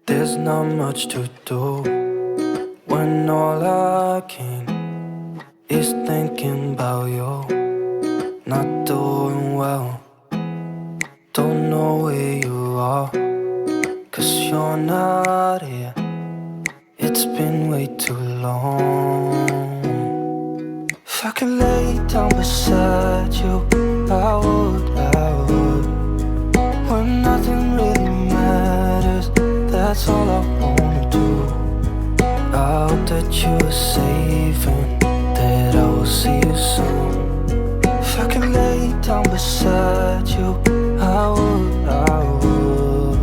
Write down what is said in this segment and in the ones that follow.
There's not much to do when all I can is thinking about you. Not doing well, don't know where you are, 'cause you're not here. It's been way too long. If I could lay down beside you, I would, when nothing really matters. That's all I wanna do. I hope that you are safe and that I will see you soon. If I could lay down beside you, I would, I would,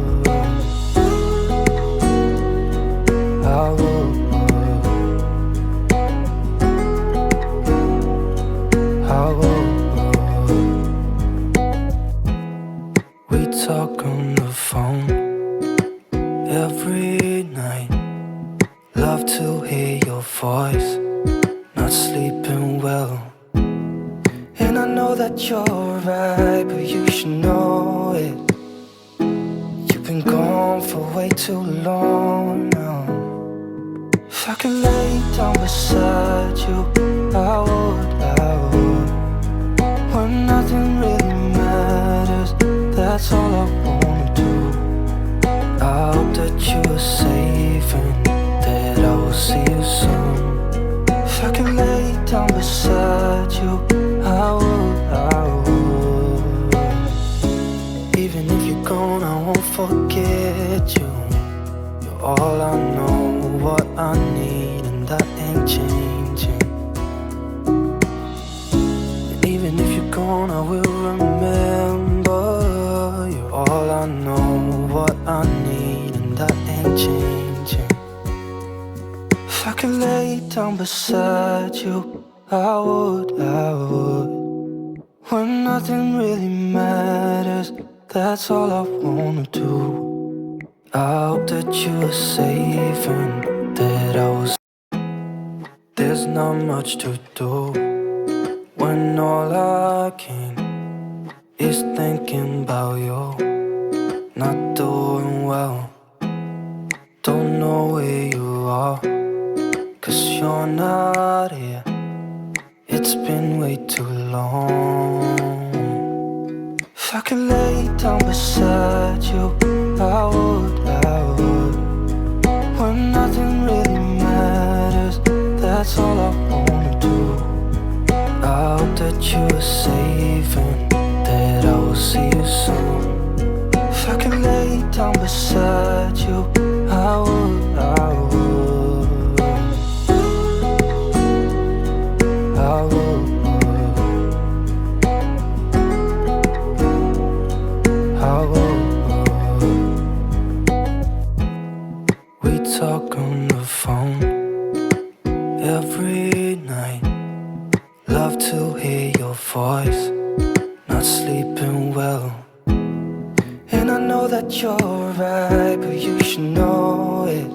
I would, I would. We talk on the phone every night. Love to hear your voice, not sleeping well. And I know that you're right, but you should know it. You've been gone for way too long now. If I could lay down beside you, I would, I would. When nothing really matters, that's all I wanna do. I hope that you are safe and that I will see you soon. If I could lay down beside you, I would, I would. Even if you're gone, I won't forget you. You're all I know, what I need, and that ain't changing. And even if you're gone, I will remember. You're all I know, what I need, and that ain't changing. If I could lay down beside you, I would, I would. When nothing really matters, that's all I wanna do. I hope that you are safe and that I was. There's not much to do when all I can is thinking about you. Not doing well, don't know where you are, 'cause you're not here. It's been way too long. If I could lay down beside you, I would, I would. When nothing really matters, that's all I wanna do. I hope that you are safe and that I will see you soon. If I could lay down beside you, I would, I would, I would, I would. We talk on the phone every night. Love to hear your voice, not sleeping well. And I know that you're right, but you should know it.